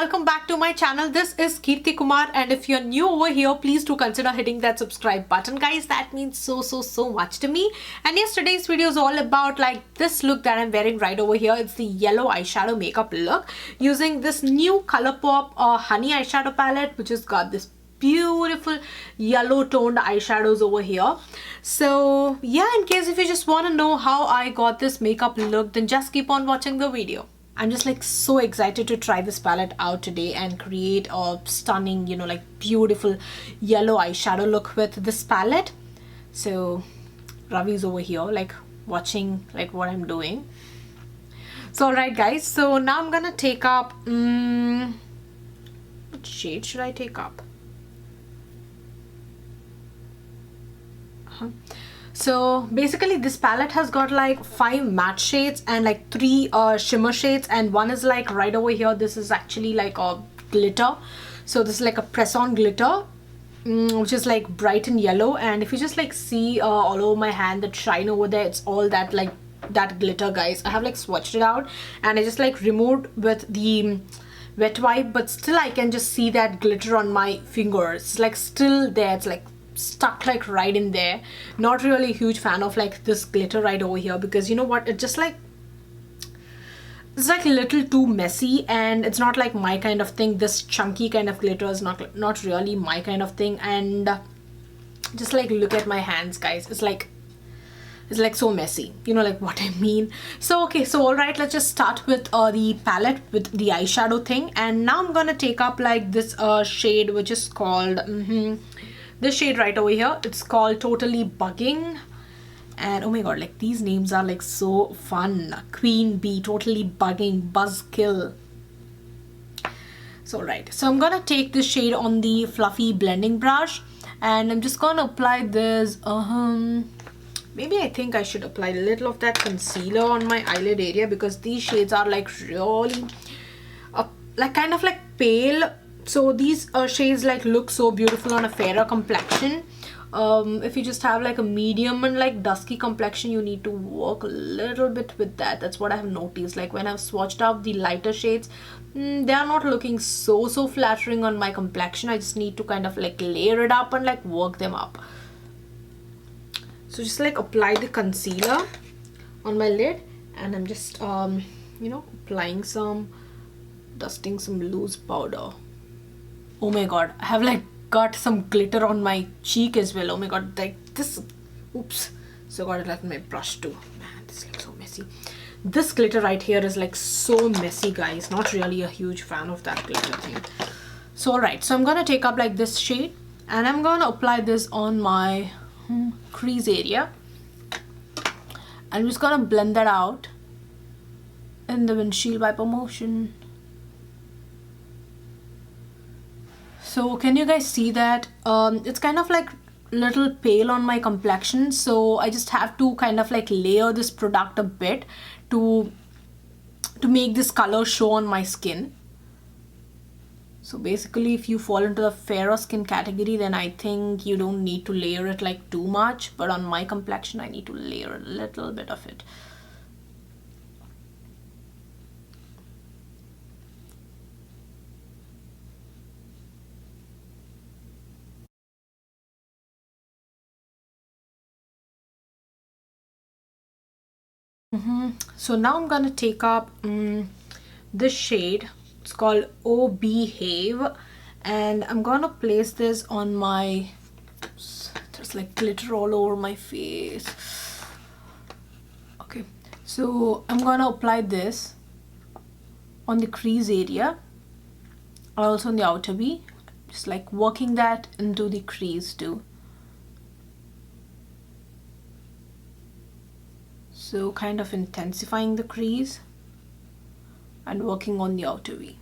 welcome back to my channel. This is Keerthi Kumar, and if you're new over here, please do consider hitting that subscribe button, guys. That means so much to me. And yes, today's video is all about like this look that I'm wearing right over here. It's the yellow eyeshadow makeup look using this new Colourpop honey eyeshadow palette, which has got this beautiful yellow toned eyeshadows over here. So yeah, in case if you just want to know how I got this makeup look, then just keep on watching the video. I'm just like so excited to try this palette out today and create a stunning, you know, like beautiful yellow eyeshadow look with this palette. So Ravi's over here like watching like what I'm doing. So alright guys, so now I'm gonna take up which shade should I take up? So basically this palette has got like 5 matte shades and like 3 shimmer shades, and one is like right over here. This is actually like a glitter. So this is like a press-on glitter, which is like bright and yellow. And if you just like see all over my hand, that shine over there, it's all that like that glitter, guys. I have like swatched it out and I just like removed with the wet wipe, but still I can just see that glitter on my fingers. It's like still there. It's like stuck like right in there. Not really a huge fan of like this glitter right over here, because you know what, it just like it's like a little too messy and it's not like my kind of thing. This chunky kind of glitter is not really my kind of thing. And just like look at my hands, guys. It's like so messy, you know like what I mean. So okay, so all right, let's just start with the palette with the eyeshadow thing. And now I'm gonna take up like this shade, which is called this shade right over here. It's called Totally Bugging. And oh my god, like these names are like so fun. Queen Bee, Totally Bugging, Buzzkill. So right, so I'm gonna take this shade on the fluffy blending brush and I'm just gonna apply this maybe I think I should apply a little of that concealer on my eyelid area, because these shades are like really like kind of like pale. So these shades like look so beautiful on a fairer complexion. If you just have like a medium and like dusky complexion, you need to work a little bit with that. That's what I have noticed. Like when I've swatched out the lighter shades, they are not looking so flattering on my complexion. I just need to kind of like layer it up and like work them up. So just like apply the concealer on my lid, and I'm just you know, applying dusting some loose powder. Oh my god, I have like got some glitter on my cheek as well. Oh my god, like this, oops, so got it like my brush too. Man, this looks so messy. This glitter right here is like so messy, guys. Not really a huge fan of that glitter thing. So alright, so I'm gonna take up like this shade and I'm gonna apply this on my crease area. I'm just gonna blend that out in the windshield wiper motion. So can you guys see that? It's kind of like little pale on my complexion, so I just have to kind of like layer this product a bit to make this color show on my skin. So basically if you fall into the fairer skin category, then I think you don't need to layer it like too much, but on my complexion I need to layer a little bit of it. So now I'm gonna take up this shade. It's called Oh Behave, and I'm gonna place this on my, there's like glitter all over my face. Okay, so I'm gonna apply this on the crease area, also on the outer V, just like working that into the crease too. So kind of intensifying the crease and working on the outer V.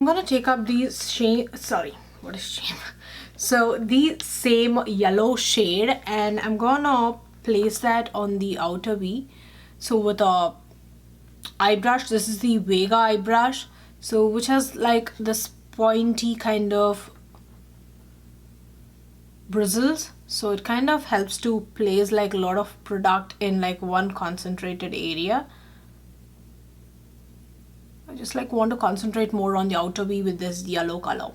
I'm gonna take up these shade, sorry, what is shade? So the same yellow shade, and I'm gonna place that on the outer V. So with a eye brush, this is the Vega eye brush, so which has like this pointy kind of bristles, so it kind of helps to place like a lot of product in like one concentrated area. I just like want to concentrate more on the outer V with this yellow color.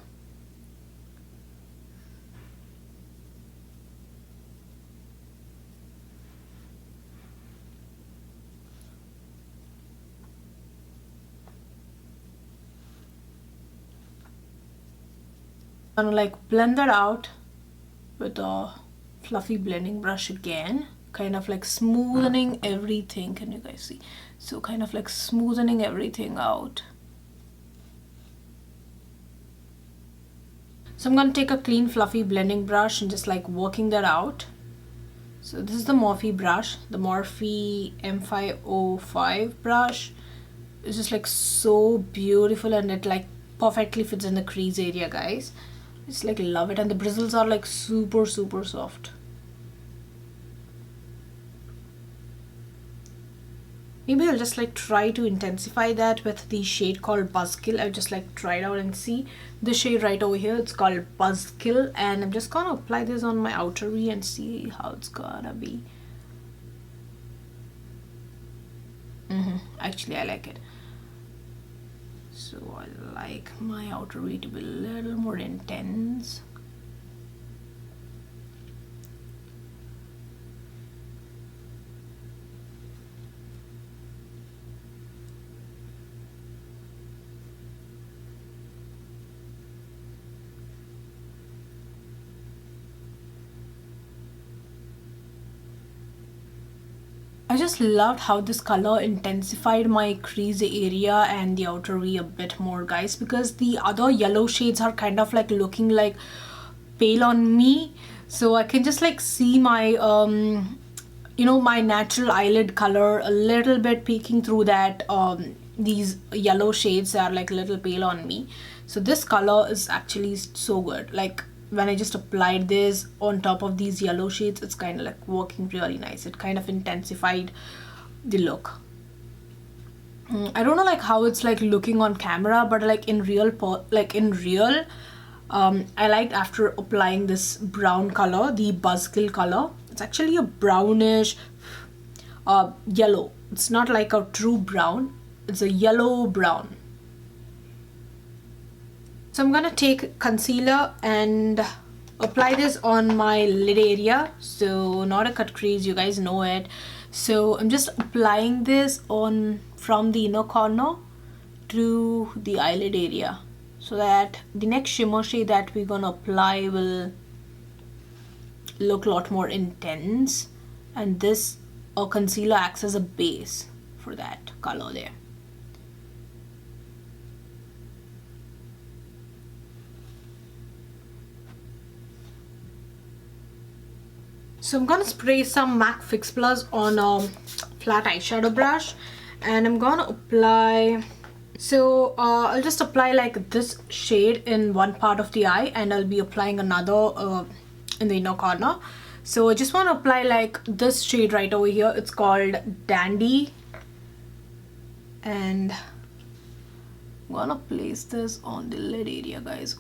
I'm gonna like blend that out with a fluffy blending brush again, kind of like smoothing everything. Can you guys see? So kind of like smoothing everything out. So I'm gonna take a clean fluffy blending brush and just like working that out. So this is the Morphe brush, the Morphe M505 brush. It's just like so beautiful, and it like perfectly fits in the crease area, guys. Just like love it, and the bristles are like super soft. Maybe I'll just like try to intensify that with the shade called Buzzkill. I'll just like try it out and see the shade right over here. It's called Buzzkill, and I'm just gonna apply this on my outer V and see how it's gonna be. Actually, I like it. So I like my outer V to be a little more intense. I just loved how this color intensified my crease area and the outer V a bit more, guys, because the other yellow shades are kind of like looking like pale on me. So I can just like see my you know, my natural eyelid color a little bit peeking through that these yellow shades are like a little pale on me. So this color is actually so good. Like when I just applied this on top of these yellow shades, it's kind of like working really nice. It kind of intensified the look. I don't know like how it's like looking on camera, but like in real I liked after applying this brown color, the Buzzkill color. It's actually a brownish yellow. It's not like a true brown. It's a yellow brown. So I'm gonna take concealer and apply this on my lid area. So not a cut crease, you guys know it. So I'm just applying this on from the inner corner to the eyelid area, so that the next shimmer shade that we're gonna apply will look a lot more intense, and this concealer acts as a base for that color there. So I'm gonna spray some MAC Fix Plus on a flat eyeshadow brush, and I'm gonna apply, so I'll just apply like this shade in one part of the eye, and I'll be applying another in the inner corner. So I just want to apply like this shade right over here. It's called Dandy, and I'm gonna place this on the lid area, guys.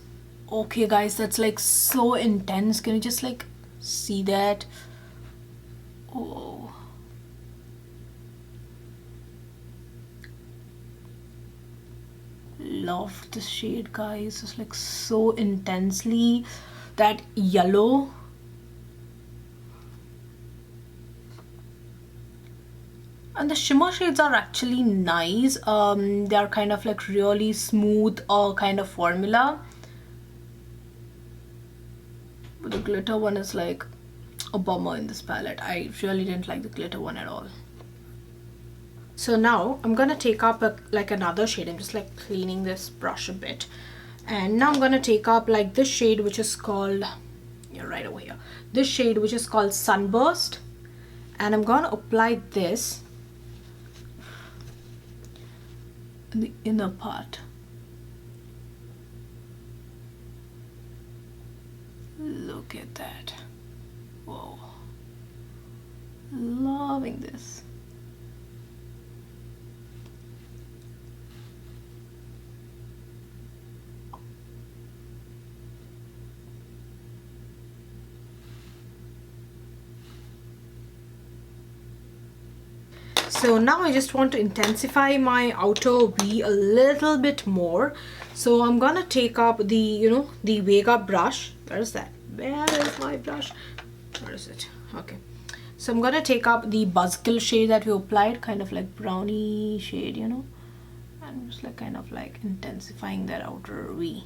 Okay guys, that's like so intense. Can you just like see that? Oh, love this shade, guys. It's like so intensely that yellow. And the shimmer shades are actually nice. They are kind of like really smooth kind of formula. But the glitter one is like a bummer in this palette. I really didn't like the glitter one at all. So now I'm gonna take up like another shade. I'm just like cleaning this brush a bit, and now I'm gonna take up like this shade, which is called, yeah, right over here, this shade which is called Sunburst, and I'm gonna apply this in the inner part. Look at that. Whoa, loving this. So now I just want to intensify my outer V a little bit more. So I'm gonna take up the, the Vega brush. Where is that? Where is my brush? Where is it? Okay. So I'm gonna take up the Buzzkill shade that we applied, kind of like browny shade, and just like kind of like intensifying that outer V.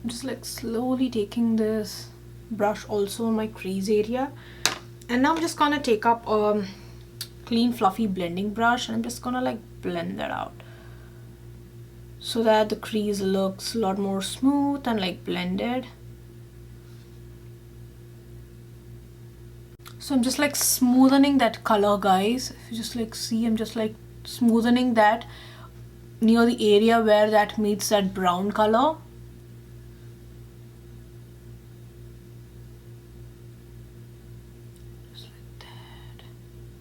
I'm just like slowly taking this brush also in my crease area, and now I'm just gonna take up a clean fluffy blending brush, and I'm just gonna like blend that out so that the crease looks a lot more smooth and like blended. So I'm just like smoothing that color, guys. If you just like see, I'm just like smoothing that near the area where that meets that brown color.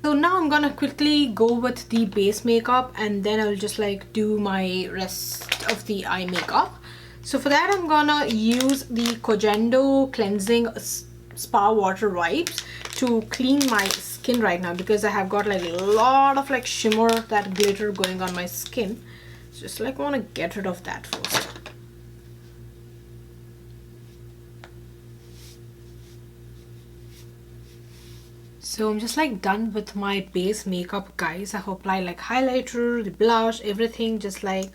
So now I'm gonna quickly go with the base makeup, and then I'll just like do my rest of the eye makeup. So for that I'm gonna use the Kojendo cleansing spa water wipes to clean my skin right now, because I have got like a lot of like shimmer, that glitter going on my skin. So just like want to get rid of that first. So I'm just like done with my base makeup, guys. I have applied like highlighter, the blush, everything, just like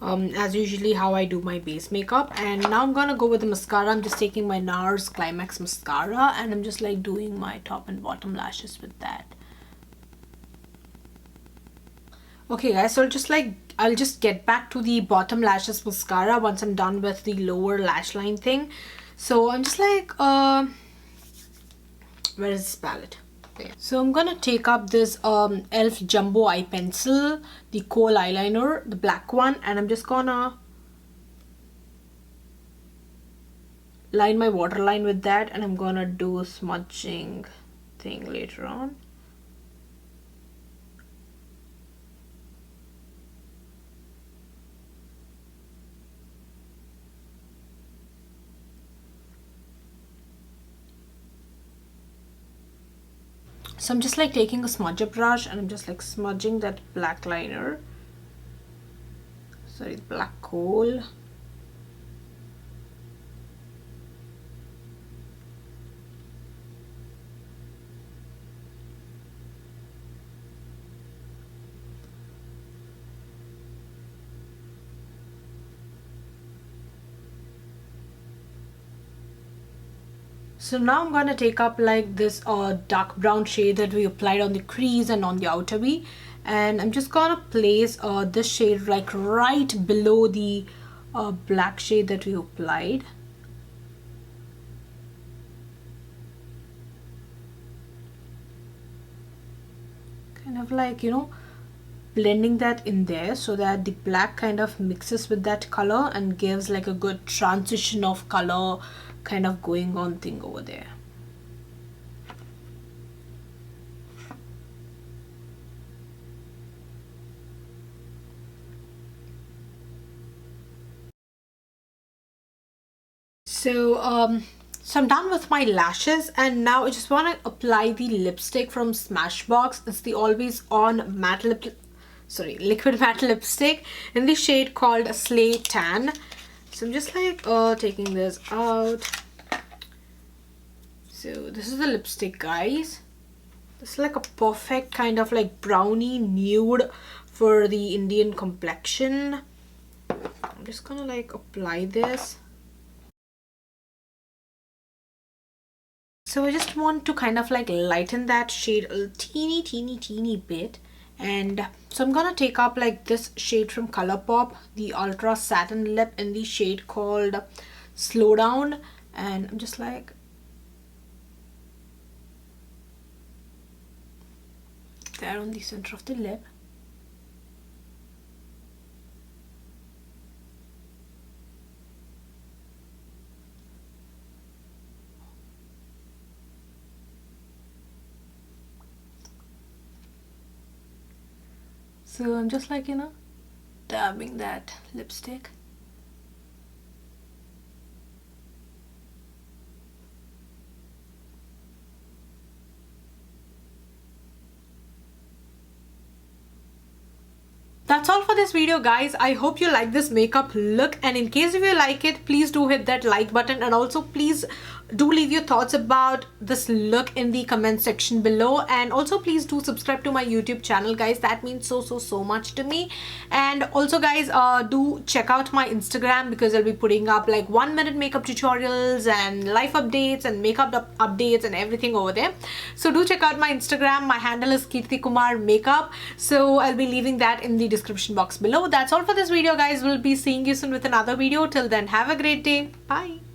as usually how I do my base makeup. And now I'm gonna go with the mascara. I'm just taking my NARS Climax mascara, and I'm just like doing my top and bottom lashes with that. Okay guys, so I'll just get back to the bottom lashes mascara once I'm done with the lower lash line thing. So I'm just like where is this palette? Okay. So I'm gonna take up this e.l.f. Jumbo Eye Pencil, the kohl eyeliner, the black one, and I'm just gonna line my waterline with that, and I'm gonna do a smudging thing later on. So I'm just like taking a smudger brush, and I'm just like smudging that black liner. Sorry, the black kohl. So now I'm gonna take up like this dark brown shade that we applied on the crease and on the outer V, and I'm just gonna place this shade like right below the black shade that we applied. Kind of like, blending that in there so that the black kind of mixes with that color and gives like a good transition of color kind of going on thing over there. So I'm done with my lashes, and now I just want to apply the lipstick from Smashbox. It's the Always On matte liquid matte lipstick in the shade called Slay Tan. So I'm just like taking this out. So this is the lipstick, guys. This is like a perfect kind of like brownie nude for the Indian complexion. I'm just gonna like apply this. So I just want to kind of like lighten that shade a teeny bit. And so I'm gonna take up like this shade from Colourpop, the Ultra Satin Lip in the shade called Slow Down. And I'm just like there on the center of the lip. So I'm just like, dabbing that lipstick. That's all for this video, guys. I hope you like this makeup look, and in case if you like it, please do hit that like button, and also please do leave your thoughts about this look in the comment section below, and also please do subscribe to my YouTube channel, guys. That means so much to me. And also, guys, do check out my Instagram, because I'll be putting up like 1-minute makeup tutorials and life updates and makeup updates and everything over there. So do check out my Instagram. My handle is keerthikumarmakeup, so I'll be leaving that in the description box below. That's all for this video, guys. We'll be seeing you soon with another video. Till then, have a great day. Bye.